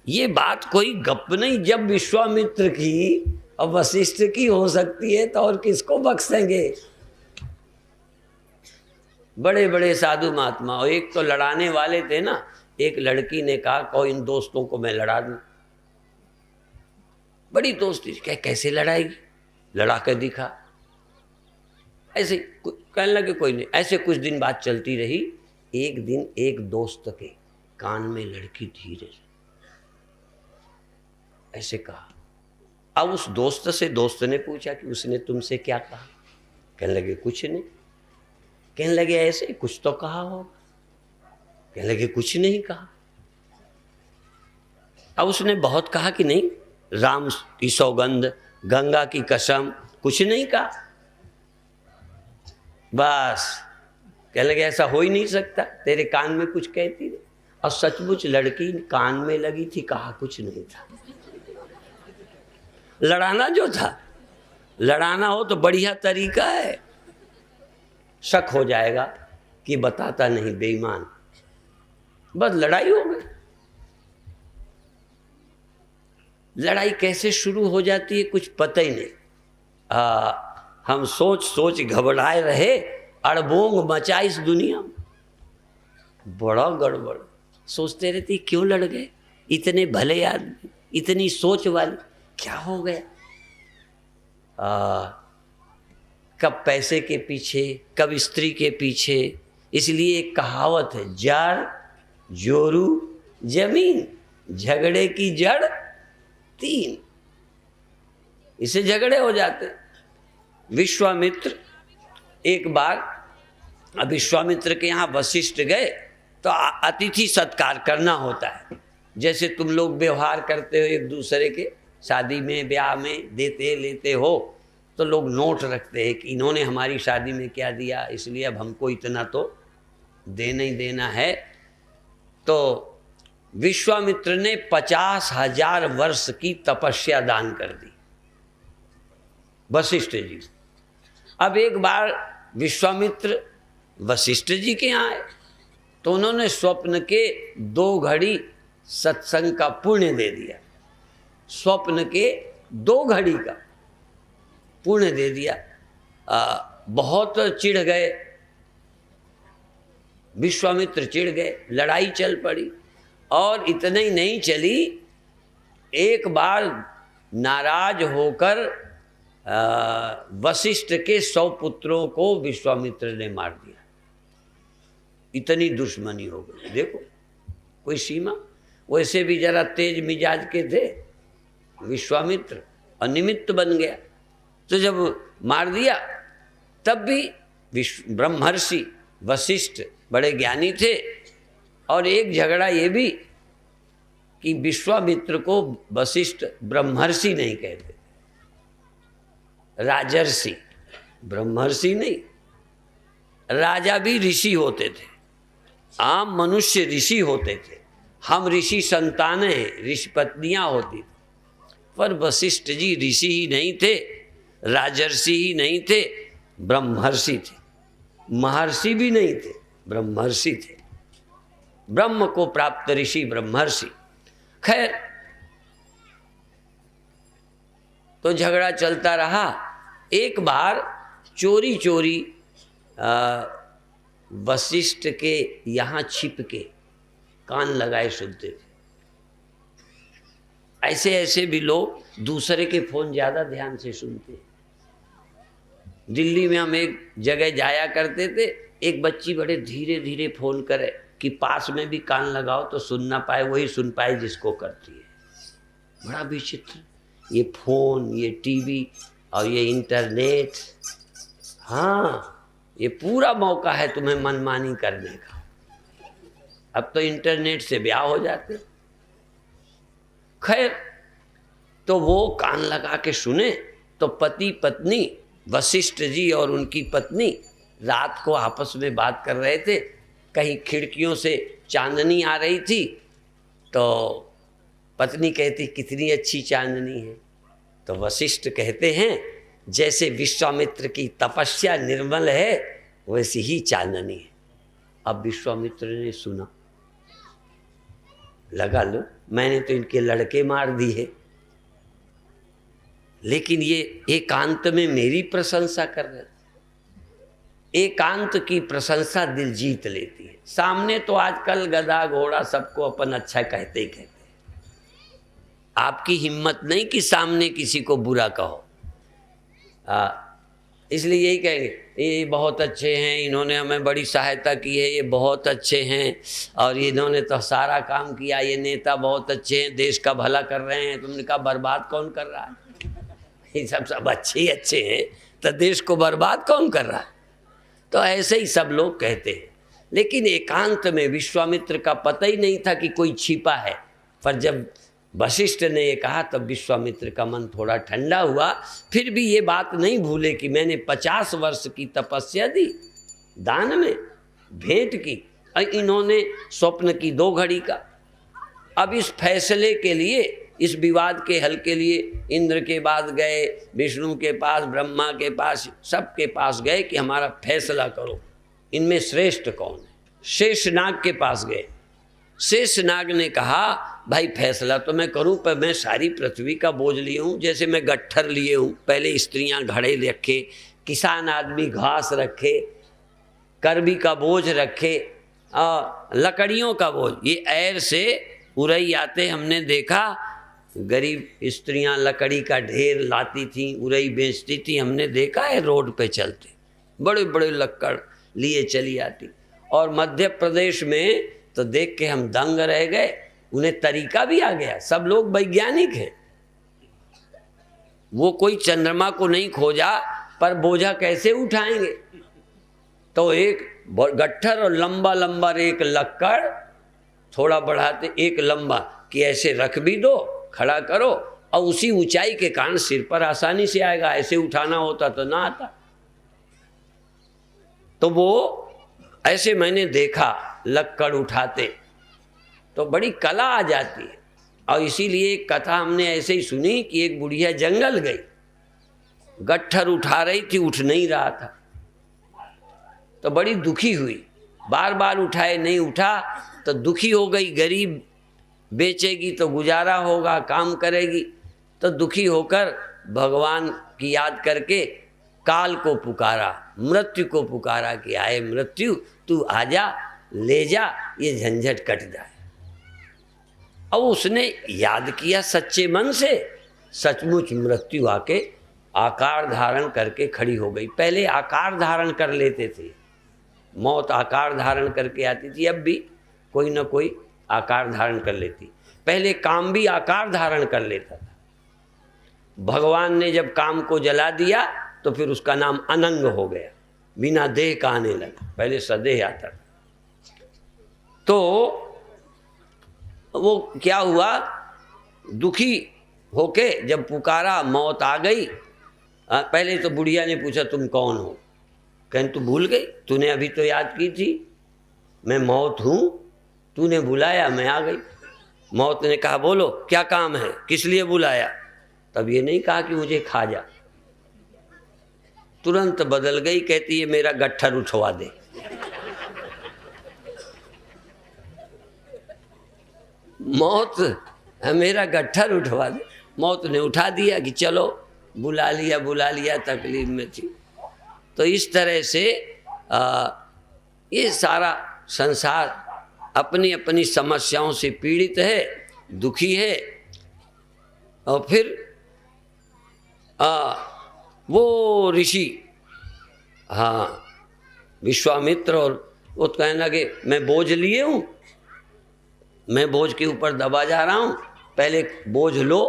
ये बात कोई गप नहीं। जब विश्वामित्र की और वशिष्ठ की हो सकती है तो और किसको बख्शेंगे? बड़े बड़े साधु महात्मा, और एक तो लड़ाने वाले थे ना। एक लड़की ने कहा, को इन दोस्तों को मैं लड़ा दूं। बड़ी दोस्ती, क्या कैसे लड़ाएगी? लड़ा कर दिखा। ऐसे कहने लगे कोई नहीं। ऐसे कुछ दिन बात चलती रही। एक दिन एक दोस्त के कान में लड़की धीरे से ऐसे कहा। अब उस दोस्त से दोस्त ने पूछा कि उसने तुमसे क्या कहा? कहने लगे कुछ नहीं। कहने लगे ऐसे कुछ तो कहा हो? कहने लगे कुछ नहीं कहा। अब उसने बहुत कहा कि नहीं, राम की सौगंध, गंगा की कसम, कुछ नहीं कहा। बस कहने लगे ऐसा हो ही नहीं सकता, तेरे कान में कुछ कहती रहे। और सचमुच लड़की कान में लगी थी, कहा कुछ नहीं था। लड़ाना जो था, लड़ाना हो तो बढ़िया तरीका है, शक हो जाएगा कि बताता नहीं, बेईमान, बस लड़ाई हो गई। लड़ाई कैसे शुरू हो जाती है कुछ पता ही नहीं। हम सोच सोच घबराए रहे, अड़बोंग मचा इस दुनिया में, बड़ा गड़बड़। सोचते रहते क्यों लड़ गए, इतने भले आदमी, इतनी सोच वाले, क्या हो गया। कब पैसे के पीछे, कब स्त्री के पीछे। इसलिए एक कहावत है, जड़ जोरू जमीन, झगड़े की जड़ 3। इससे झगड़े हो जाते। विश्वामित्र एक बार विश्वामित्र के यहाँ वशिष्ठ गए तो अतिथि सत्कार करना होता है, जैसे तुम लोग व्यवहार करते हो एक दूसरे के शादी में ब्याह में देते लेते हो, तो लोग नोट रखते हैं कि इन्होंने हमारी शादी में क्या दिया, इसलिए अब हमको इतना तो देना ही देना है। तो विश्वामित्र ने 50,000 वर्ष की तपस्या दान कर दी वशिष्ठ जी। अब एक बार विश्वामित्र वशिष्ठ जी के यहाँ आए तो उन्होंने स्वप्न के 2 घड़ी सत्संग का पुण्य दे दिया, स्वप्न के 2 घड़ी का पुण्य दे दिया। बहुत चिढ़ गए विश्वामित्र, चिढ़ गए, लड़ाई चल पड़ी। और इतने ही नहीं चली, एक बार नाराज होकर वशिष्ठ के 100 पुत्रों को विश्वामित्र ने मार दिया। इतनी दुश्मनी हो गई, देखो कोई सीमा। वैसे भी जरा तेज मिजाज के थे विश्वामित्र, अनिमित्त बन गया। तो जब मार दिया तब भी ब्रह्मर्षि वशिष्ठ बड़े ज्ञानी थे। और एक झगड़ा ये भी कि विश्वामित्र को वशिष्ठ ब्रह्मर्षि नहीं कहते, राजर्षि, ब्रह्मर्षि नहीं। राजा भी ऋषि होते थे, आम मनुष्य ऋषि होते थे, हम ऋषि संतानें हैं, ऋषि पत्नियां होती थी। पर वशिष्ठ जी ऋषि ही नहीं थे, राजर्षि ही नहीं थे, ब्रह्मर्षि थे। महर्षि भी नहीं थे, ब्रह्मर्षि थे। ब्रह्म को प्राप्त ऋषि ब्रह्मर्षि। खैर, तो झगड़ा चलता रहा। एक बार चोरी चोरी वशिष्ठ के यहाँ छिप के कान लगाए सुनते थे। ऐसे ऐसे भी लोग दूसरे के फोन ज़्यादा ध्यान से सुनते हैं। दिल्ली में हम एक जगह जाया करते थे, एक बच्ची बड़े धीरे धीरे फोन करे कि पास में भी कान लगाओ तो सुन ना पाए, वही सुन पाए जिसको करती है। बड़ा विचित्र, ये फोन, ये टीवी और ये इंटरनेट, हाँ ये पूरा मौका है तुम्हें मनमानी करने का। अब तो इंटरनेट से ब्याह हो जाते। खैर, तो वो कान लगा के सुने तो पति पत्नी वशिष्ठ जी और उनकी पत्नी रात को आपस में बात कर रहे थे। कहीं खिड़कियों से चांदनी आ रही थी तो पत्नी कहती कितनी अच्छी चांदनी है। तो वशिष्ठ कहते हैं जैसे विश्वामित्र की तपस्या निर्मल है वैसी ही चांदनी है। अब विश्वामित्र ने सुना, लगा लो मैंने तो इनके लड़के मार दिए, लेकिन ये एकांत में मेरी प्रशंसा कर रहे थे। एकांत की प्रशंसा दिल जीत लेती है। सामने तो आजकल गधा घोड़ा सबको अपन अच्छा कहते ही कहते हैं। आपकी हिम्मत नहीं कि सामने किसी को बुरा कहो। इसलिए यही कहेंगे ये बहुत अच्छे हैं, इन्होंने हमें बड़ी सहायता की है, ये बहुत अच्छे हैं और इन्होंने तो सारा काम किया, ये नेता बहुत अच्छे हैं, देश का भला कर रहे हैं। तुमने कहा बर्बाद कौन कर रहा है? ये सब अच्छे ही अच्छे हैं तो देश को बर्बाद कौन कर रहा है? तो ऐसे ही सब लोग कहते हैं। लेकिन एकांत में विश्वामित्र का पता ही नहीं था कि कोई छिपा है। पर जब वशिष्ठ ने ये कहा तब विश्वामित्र का मन थोड़ा ठंडा हुआ। फिर भी ये बात नहीं भूले कि मैंने 50 वर्ष की तपस्या दी, दान में भेंट की, इन्होंने स्वप्न की 2 घड़ी का। अब इस फैसले के लिए, इस विवाद के हल के लिए इंद्र के पास गए, विष्णु के पास, ब्रह्मा के पास, सबके पास गए कि हमारा फैसला करो, इनमें श्रेष्ठ कौन है। शेषनाग के पास गए। शेषनाग ने कहा भाई फैसला तो मैं करूं, पर मैं सारी पृथ्वी का बोझ लिए हूं। जैसे मैं गट्ठर लिए हूं, पहले स्त्रियां घड़े रखे, किसान आदमी घास रखे, करबी का बोझ रखे, लकड़ियों का बोझ। ये ऐर से उरई आते हमने देखा, गरीब स्त्रियां लकड़ी का ढेर लाती थी, उरई बेचती थी, हमने देखा है रोड पे चलते, बड़े बड़े लक्कड़ लिए चली आती। और मध्य प्रदेश में तो देख के हम दंग रह गए, उन्हें तरीका भी आ गया। सब लोग वैज्ञानिक हैं, वो कोई चंद्रमा को नहीं खोजा, पर बोझा कैसे उठाएंगे। तो एक गट्ठर और लंबा लंबा एक लक्कड़, थोड़ा बढ़ाते एक लंबा कि ऐसे रख भी दो, खड़ा करो, और उसी ऊंचाई के कारण सिर पर आसानी से आएगा। ऐसे उठाना होता तो ना आता। तो वो ऐसे मैंने देखा लक्कड़ उठाते, तो बड़ी कला आ जाती है। और इसीलिए एक कथा हमने ऐसे ही सुनी कि एक बुढ़िया जंगल गई, गट्ठर उठा रही थी, उठ नहीं रहा था, तो बड़ी दुखी हुई। बार बार उठाए, नहीं उठा तो दुखी हो गई। गरीब बेचेगी तो गुजारा होगा, काम करेगी, तो दुखी होकर भगवान की याद करके काल को पुकारा, मृत्यु को पुकारा कि आए मृत्यु, तू आजा, ले जा, ये झंझट कट जाए। और उसने याद किया सच्चे मन से, सचमुच मृत्यु आके आकार धारण करके खड़ी हो गई। पहले आकार धारण कर लेते थे, मौत आकार धारण करके आती थी, अब भी कोई ना कोई आकार धारण कर लेती। पहले काम भी आकार धारण कर लेता था। भगवान ने जब काम को जला दिया तो फिर उसका नाम अनंग हो गया, बिना देह का आने लगा, पहले सदेह आता था। तो वो क्या हुआ, दुखी होके जब पुकारा, मौत आ गई। पहले तो बुढ़िया ने पूछा तुम कौन हो, कहें तू भूल गई, तूने अभी तो याद की थी, मैं मौत हूँ, तूने बुलाया मैं आ गई। मौत ने कहा बोलो क्या काम है, किस लिए बुलाया। तब ये नहीं कहा कि मुझे खा जा, तुरंत बदल गई, कहती है मेरा गट्ठर उठवा दे। मौत मेरा गट्ठर उठवा दे। मौत ने उठा दिया कि चलो, बुला लिया, तकलीफ में थी। तो इस तरह से ये सारा संसार अपनी अपनी समस्याओं से पीड़ित है, दुखी है। और फिर वो ऋषि, हाँ विश्वामित्र, और वो कहने लगे मैं बोझ लिए हूँ, मैं बोझ के ऊपर दबा जा रहा हूँ, पहले बोझ लो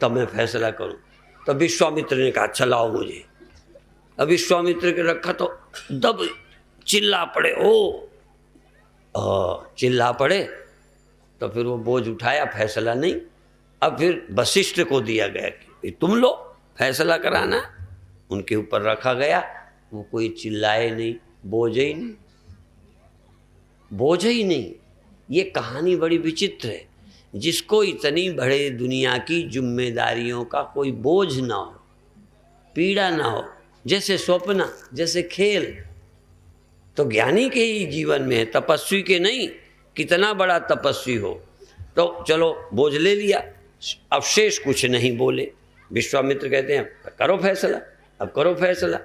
तब मैं फैसला करूँ। तो विश्वामित्र ने कहा चलाओ मुझे। अब विश्वामित्र के रखा तो दब चिल्ला पड़े, चिल्ला पड़े। तो फिर वो बोझ उठाया, फैसला नहीं। अब फिर वशिष्ठ को दिया गया कि तुम लो, फैसला कराना। उनके ऊपर रखा गया, वो कोई चिल्लाए नहीं, बोझ ही नहीं, बोझ ही नहीं। ये कहानी बड़ी विचित्र है। जिसको इतनी बड़े दुनिया की जिम्मेदारियों का कोई बोझ ना हो, पीड़ा ना हो, जैसे स्वप्न, जैसे खेल, तो ज्ञानी के ही जीवन में है, तपस्वी के नहीं। कितना बड़ा तपस्वी हो तो चलो बोझ ले लिया, अब शेष कुछ नहीं बोले। विश्वामित्र कहते हैं करो फैसला, अब करो फैसला।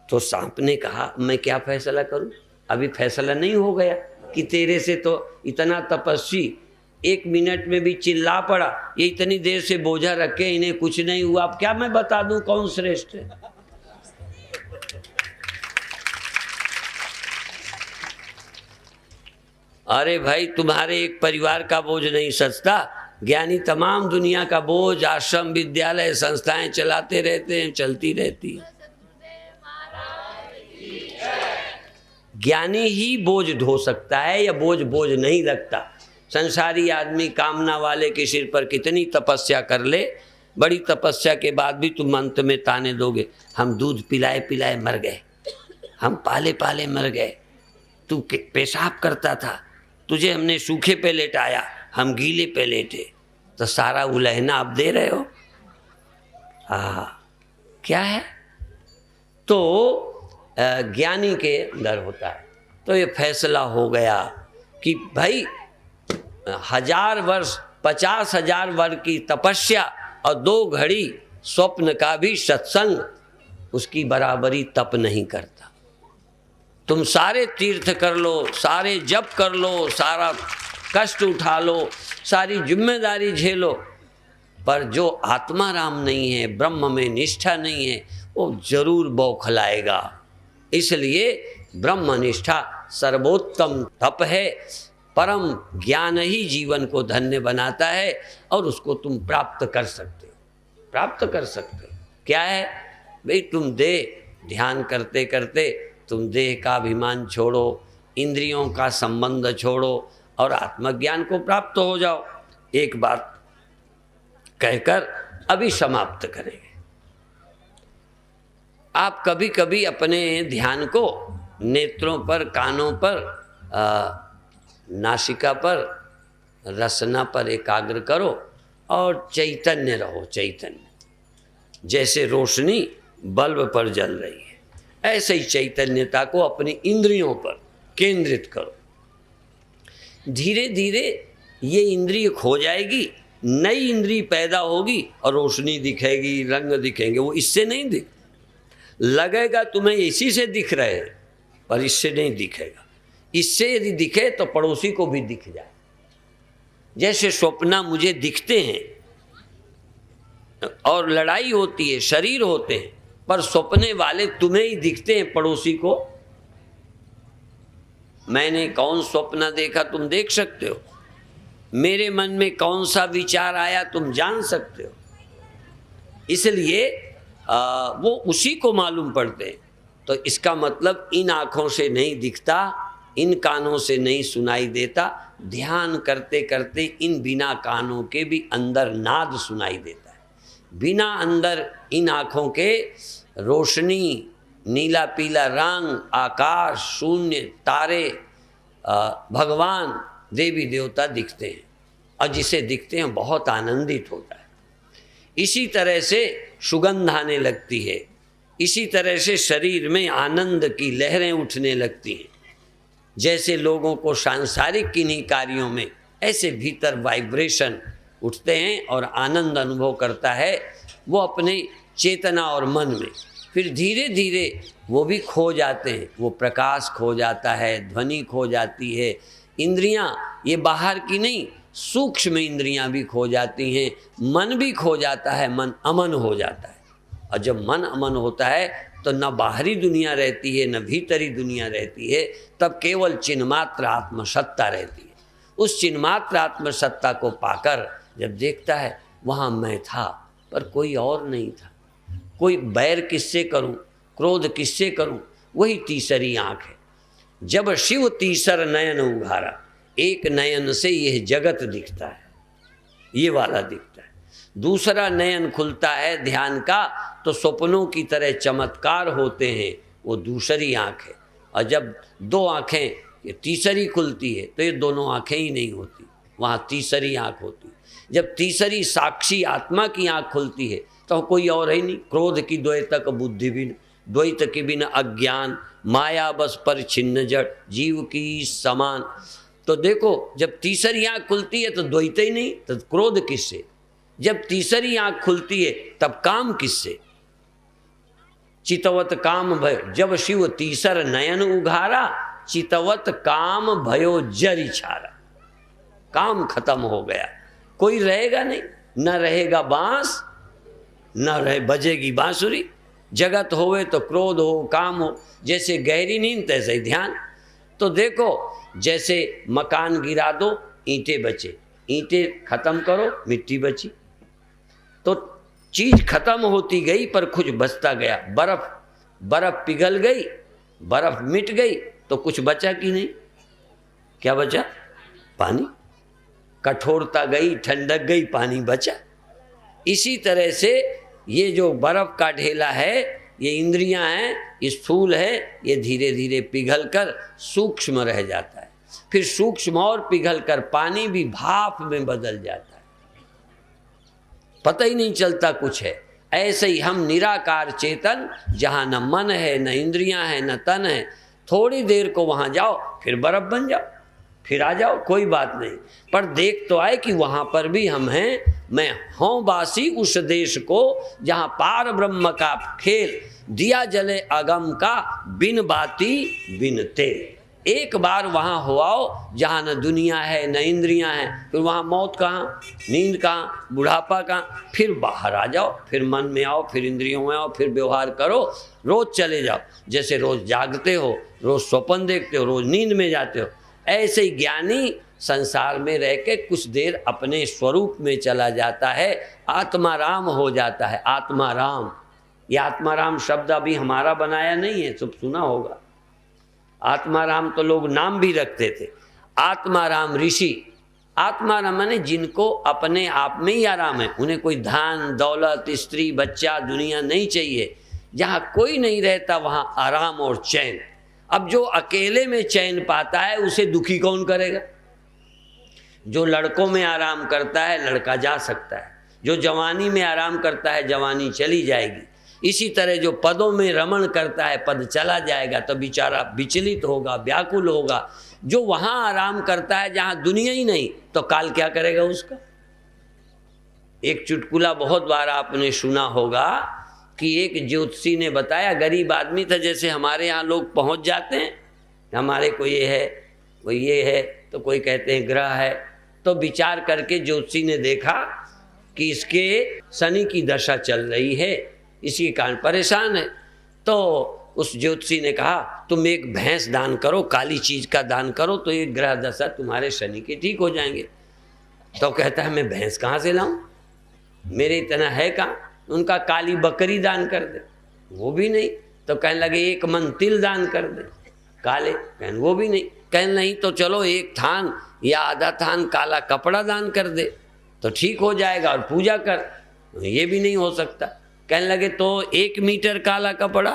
तो सांप ने कहा मैं क्या फैसला करूं, अभी फैसला नहीं हो गया कि तेरे से तो इतना तपस्वी 1 मिनट में भी चिल्ला पड़ा, ये इतनी देर से बोझा रखे, इन्हें कुछ नहीं हुआ, अब क्या मैं बता दूं कौन श्रेष्ठ है। अरे भाई तुम्हारे एक परिवार का बोझ नहीं सचता, ज्ञानी तमाम दुनिया का बोझ, आश्रम विद्यालय संस्थाएं चलाते रहते हैं, चलती रहती है। ज्ञानी ही बोझ ढो सकता है, या बोझ नहीं रखता। संसारी आदमी कामना वाले के सिर पर कितनी तपस्या कर ले, बड़ी तपस्या के बाद भी तुम अंत में ताने दोगे हम दूध पिलाए पिलाए मर गए, हम पाले पाले मर गए, तू पेशाब करता था, तुझे हमने सूखे पे लेटाया, हम गीले पे लेटे, तो सारा उलहना आप दे रहे हो। क्या है? तो ज्ञानी के अंदर होता है। तो ये फैसला हो गया कि भाई 1000 वर्ष 50,000 वर्ष की तपस्या और 2 घड़ी स्वप्न का भी सत्संग उसकी बराबरी तप नहीं करता। तुम सारे तीर्थ कर लो, सारे जप कर लो, सारा कष्ट उठा लो, सारी जिम्मेदारी झेलो, पर जो आत्मा राम नहीं है, ब्रह्म में निष्ठा नहीं है, वो जरूर बौखलाएगा। इसलिए ब्रह्मनिष्ठा सर्वोत्तम तप है। परम ज्ञान ही जीवन को धन्य बनाता है और उसको तुम प्राप्त कर सकते हो, प्राप्त कर सकते हो। क्या है भाई? तुम देह ध्यान करते करते तुम देह का अभिमान छोड़ो, इंद्रियों का संबंध छोड़ो और आत्मज्ञान को प्राप्त हो जाओ। एक बात कहकर अभी समाप्त करेंगे। आप कभी कभी अपने ध्यान को नेत्रों पर, कानों पर, नासिका पर, रसना पर एकाग्र करो और चैतन्य रहो। चैतन्य जैसे रोशनी बल्ब पर जल रही है, ऐसे ही चैतन्यता को अपनी इंद्रियों पर केंद्रित करो। धीरे धीरे ये इंद्रिय खो जाएगी, नई इंद्रिय पैदा होगी और रोशनी दिखेगी, रंग दिखेंगे। वो इससे नहीं दिख लगेगा तुम्हें इसी से दिख रहे हैं, पर इससे नहीं दिखेगा। इससे यदि दिखे तो पड़ोसी को भी दिख जाए। जैसे स्वप्न मुझे दिखते हैं और लड़ाई होती है, शरीर होते हैं, पर सपने वाले तुम्हें ही दिखते हैं, पड़ोसी को मैंने कौन स्वप्न देखा तुम देख सकते हो, मेरे मन में कौन सा विचार आया तुम जान सकते हो। इसलिए वो उसी को मालूम पड़ते हैं। तो इसका मतलब इन आँखों से नहीं दिखता, इन कानों से नहीं सुनाई देता। ध्यान करते करते इन बिना कानों के भी अंदर नाद सुनाई देता है। बिना अंदर इन आँखों के रोशनी, नीला पीला रंग, आकाश, शून्य, तारे, भगवान, देवी देवता दिखते हैं और जिसे दिखते हैं बहुत आनंदित होता है। इसी तरह से सुगंध आने लगती है, इसी तरह से शरीर में आनंद की लहरें उठने लगती हैं। जैसे लोगों को सांसारिक किन्हीं कार्यों में ऐसे भीतर वाइब्रेशन उठते हैं और आनंद अनुभव करता है वो अपने चेतना और मन में। फिर धीरे धीरे वो भी खो जाते हैं, वो प्रकाश खो जाता है, ध्वनि खो जाती है, इंद्रियां ये बाहर की नहीं सूक्ष्म इंद्रियां भी खो जाती हैं, मन भी खो जाता है, मन अमन हो जाता है। और जब मन अमन होता है तो न बाहरी दुनिया रहती है न भीतरी दुनिया रहती है, तब केवल चिन्मात्र आत्मसत्ता रहती है। उस चिन्मात्र आत्मसत्ता को पाकर जब देखता है वहाँ मैं था पर कोई और नहीं था, कोई बैर किससे करूं, क्रोध किससे करूं, वही तीसरी आँख है। जब शिव तीसर नयन उघारा, एक नयन से यह जगत दिखता है, ये वाला दिखता है। दूसरा नयन खुलता है ध्यान का तो सपनों की तरह चमत्कार होते हैं, वो दूसरी आँख है। और जब 2 आँखें, ये तीसरी खुलती है तो ये दोनों आँखें ही नहीं होती, वहाँ तीसरी आँख होती है। जब तीसरी साक्षी आत्मा की आँख खुलती है तो कोई और ही नहीं। क्रोध की द्वैतक बुद्धि बिन, द्वैत के बिन अज्ञान, माया बस पर छिन्न जड़, जीव की समान। तो देखो जब तीसरी आँख खुलती है तो द्वैत ही नहीं, तो क्रोध किससे? जब तीसरी आँख खुलती है तब काम किससे? चितवत काम भय, जब शिव तीसर नयन उघारा, चितवत काम भयो जरी छारा। काम खत्म हो गया, कोई रहेगा नहीं, न रहेगा बांस, न रहे बजेगी बांसुरी। जगत होवे तो क्रोध हो, काम हो, जैसे गहरी नींद तैसे ही ध्यान। तो देखो जैसे मकान गिरा दो, ईंटें बचे, ईंटें खत्म करो, मिट्टी बची। तो चीज खत्म होती गई पर कुछ बचता गया। बर्फ पिघल गई, बर्फ मिट गई तो कुछ बचा कि नहीं? क्या बचा? पानी। कठोरता गई, ठंडक गई, पानी बचा। इसी तरह से ये जो बर्फ का ढेला है ये इंद्रियां हैं, ये स्थूल है, ये धीरे धीरे पिघलकर सूक्ष्म रह जाता है, फिर सूक्ष्म और पिघलकर पानी भी भाप में बदल जाता है, पता ही नहीं चलता कुछ है। ऐसे ही हम निराकार चेतन, जहाँ न मन है, न इंद्रियां हैं, न तन है, थोड़ी देर को वहाँ जाओ, फिर बर्फ बन जाओ, फिर आ जाओ, कोई बात नहीं, पर देख तो आए कि वहाँ पर भी हम हैं। मैं हूँ वासी उस देश को, जहाँ पार ब्रह्म का खेल, दिया जले अगम का, बिन बाती बिन तेल। एक बार वहाँ हो आओ जहाँ न दुनिया है न इंद्रियां हैं, फिर वहाँ मौत कहाँ, नींद कहाँ, बुढ़ापा कहाँ, फिर बाहर आ जाओ, फिर मन में आओ, फिर इंद्रियों में आओ, फिर व्यवहार करो, रोज चले जाओ। जैसे रोज जागते हो, रोज स्वप्न देखते हो, रोज नींद में जाते हो, ऐसे ही ज्ञानी संसार में रह के कुछ देर अपने स्वरूप में चला जाता है, आत्माराम हो जाता है। आत्माराम, ये आत्माराम शब्द अभी हमारा बनाया नहीं है, सब सुना होगा। आत्माराम तो लोग नाम भी रखते थे। आत्माराम ऋषि, आत्माराम माने जिनको अपने आप में ही आराम है, उन्हें कोई धन दौलत, स्त्री बच्चा, दुनिया नहीं चाहिए। जहाँ कोई नहीं रहता वहाँ आराम और चैन। अब जो अकेले में चैन पाता है उसे दुखी कौन करेगा। जो लड़कों में आराम करता है लड़का जा सकता है, जो जवानी में आराम करता है जवानी चली जाएगी। इसी तरह जो पदों में रमण करता है पद चला जाएगा, तो बेचारा विचलित होगा, व्याकुल होगा। जो वहाँ आराम करता है जहाँ दुनिया ही नहीं, तो काल क्या करेगा उसका। एक चुटकुला बहुत बार आपने सुना होगा कि एक ज्योतिषी ने बताया, गरीब आदमी था, जैसे हमारे यहाँ लोग पहुँच जाते हैं, हमारे को ये है, कोई ये है, तो कोई कहते हैं ग्रह है। तो विचार करके ज्योतिषी ने देखा कि इसके शनि की दशा चल रही है, इसी कारण परेशान है। तो उस ज्योतिषी ने कहा तुम एक भैंस दान करो, काली चीज का दान करो, तो ये ग्रह दशा तुम्हारे शनि के ठीक हो जाएंगे। तो कहता है मैं भैंस कहाँ से लाऊं, मेरे इतना है कहाँ। उनका काली बकरी दान कर दे, वो भी नहीं। तो कहने लगे एक मन तिल दान कर दे काले, कहने वो भी नहीं। कहने नहीं तो चलो एक थान या आधा थान काला कपड़ा दान कर दे तो ठीक हो जाएगा और पूजा कर, ये भी नहीं हो सकता। कहने लगे तो 1 मीटर काला कपड़ा,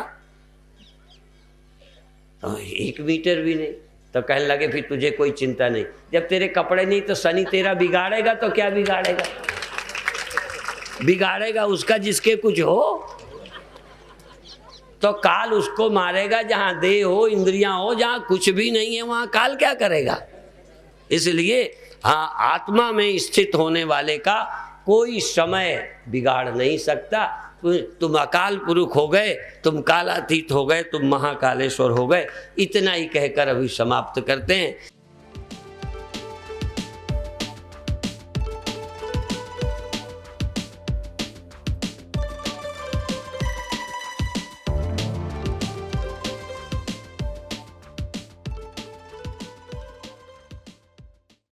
तो 1 मीटर भी नहीं। तो कहने लगे फिर तुझे कोई चिंता नहीं, जब तेरे कपड़े नहीं तो शनि तेरा बिगाड़ेगा, तो क्या बिगाड़ेगा, बिगाड़ेगा उसका जिसके कुछ हो, तो काल उसको मारेगा। जहां देह हो, इंद्रियां हो, जहां कुछ भी नहीं है वहां काल क्या करेगा। इसलिए हाँ, आत्मा में स्थित होने वाले का कोई समय बिगाड़ नहीं सकता। तुम अकाल पुरुष हो गए, तुम कालातीत हो गए, तुम महाकालेश्वर हो गए। इतना ही कहकर अभी समाप्त करते हैं।